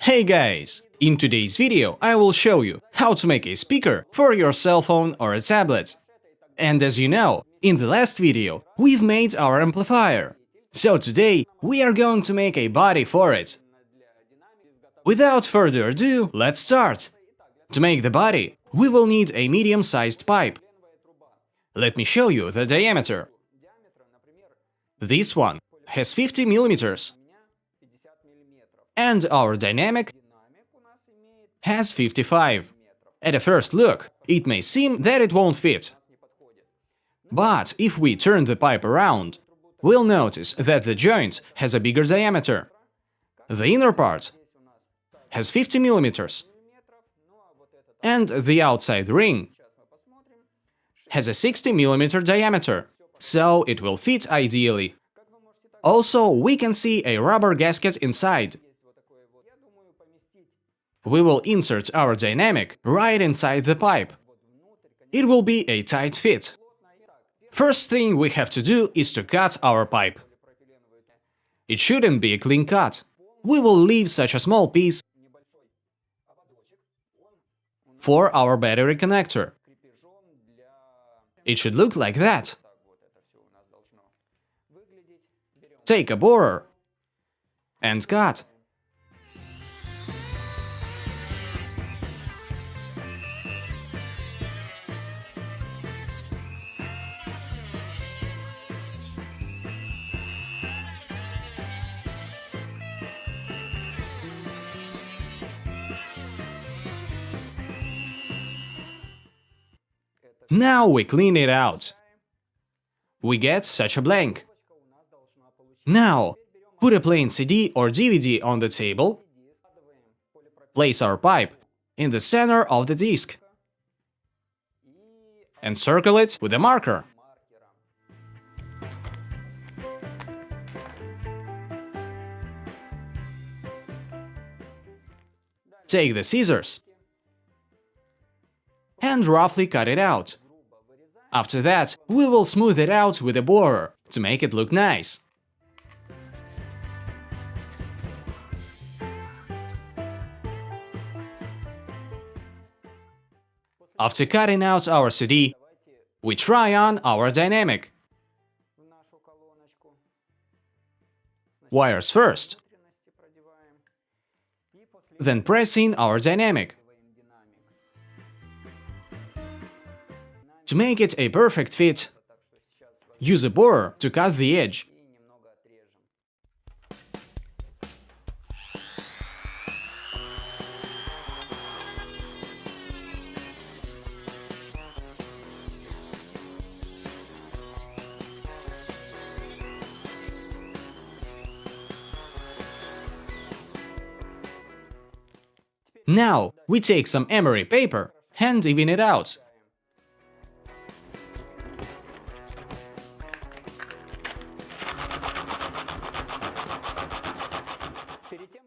Hey guys! In today's video I will show you how to make a speaker for your cell phone or a tablet. And as you know, in the last video we've made our amplifier. So today we are going to make a body for it. Without further ado, let's start! To make the body, we will need a medium-sized pipe. Let me show you the diameter. This one has 50 millimeters. And our dynamic has 55. At a first look, it may seem that it won't fit. But if we turn the pipe around, we'll notice that the joint has a bigger diameter. The inner part has 50 millimeters. And the outside ring has a 60 millimeter diameter, so it will fit ideally. Also, we can see a rubber gasket inside. We will insert our dynamic right inside the pipe. It will be a tight fit. First thing we have to do is to cut our pipe. It shouldn't be a clean cut. We will leave such a small piece for our battery connector. It should look like that. Take a borer and cut. Now we clean it out. We get such a blank. Now, put a plain CD or DVD on the table. Place our pipe in the center of the disc. And circle it with a marker. Take the scissors and roughly cut it out. After that, we will smooth it out with a borer to make it look nice. After cutting out our CD, we try on our dynamic. Wires first. Then press in our dynamic. To make it a perfect fit, use a borer to cut the edge. Now, we take some emery paper and even it out.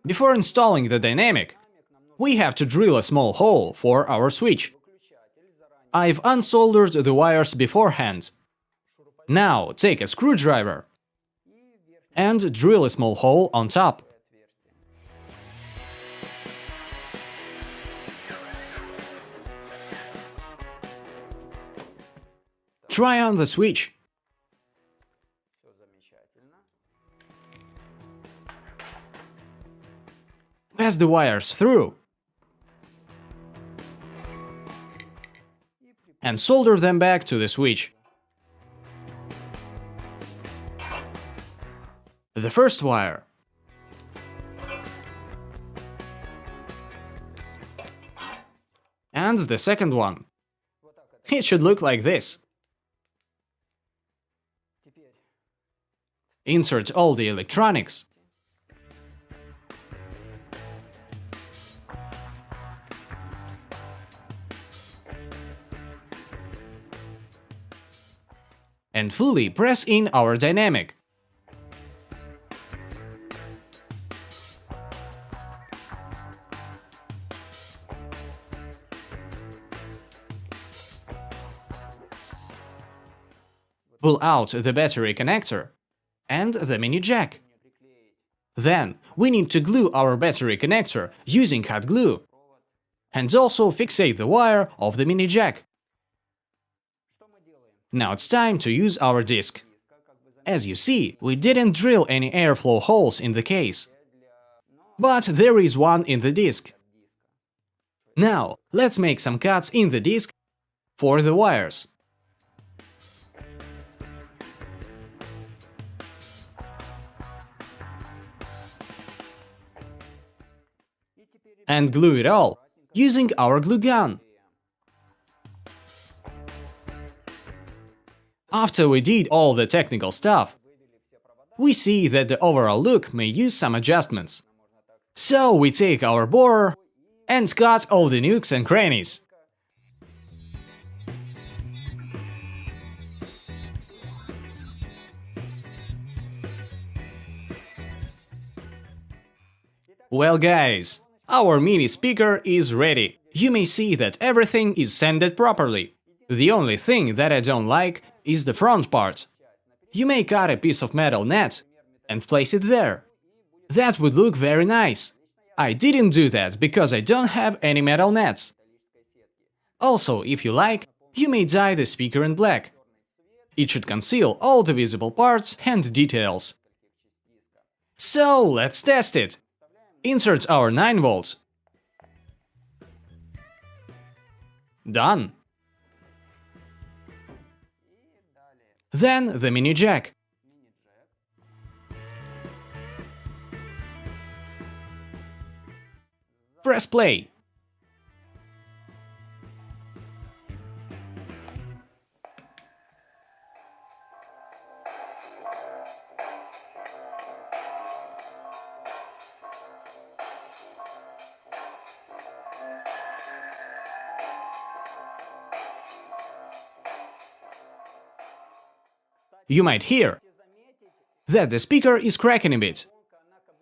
Before installing the dynamic, we have to drill a small hole for our switch. I've unsoldered the wires beforehand. Now take a screwdriver and drill a small hole on top. Try on the switch. Pass the wires through and solder them back to the switch. The first wire and the second one. It should look like this. Insert all the electronics. And fully press in our dynamic. Pull out the battery connector and the mini jack. Then we need to glue our battery connector using hot glue and also fixate the wire of the mini jack. Now it's time to use our disc. As you see, we didn't drill any airflow holes in the case, but there is one in the disc. Now, let's make some cuts in the disc for the wires. And glue it all using our glue gun. After we did all the technical stuff, we see that the overall look may use some adjustments. So we take our borer and cut all the nooks and crannies. Well guys, our mini speaker is ready. You may see that everything is sanded properly. The only thing that I don't like is the front part. You may cut a piece of metal net and place it there. That would look very nice. I didn't do that because I don't have any metal nets. Also, if you like, you may dye the speaker in black. It should conceal all the visible parts and details. So, let's test it. Insert our 9 volts. Done. Then the mini jack. Press play. You might hear that the speaker is cracking a bit.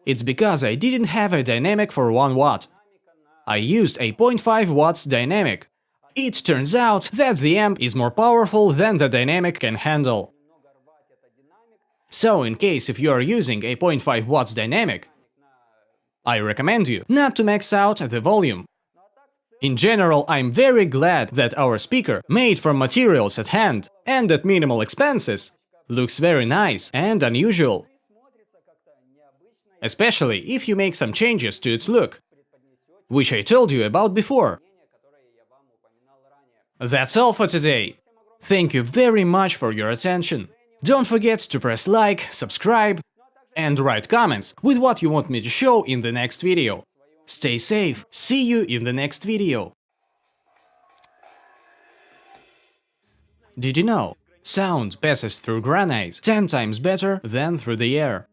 It's because I didn't have a dynamic for 1 watt. I used a 0.5 watts dynamic. It turns out that the amp is more powerful than the dynamic can handle. So in case if you are using a 0.5 watts dynamic, I recommend you not to max out the volume. In general, I'm very glad that our speaker, made from materials at hand and at minimal expenses, looks very nice and unusual. Especially if you make some changes to its look, which I told you about before. That's all for today. Thank you very much for your attention. Don't forget to press like, subscribe, and write comments with what you want me to show in the next video. Stay safe, see you in the next video. Did you know? Sound passes through granite 10 times better than through the air.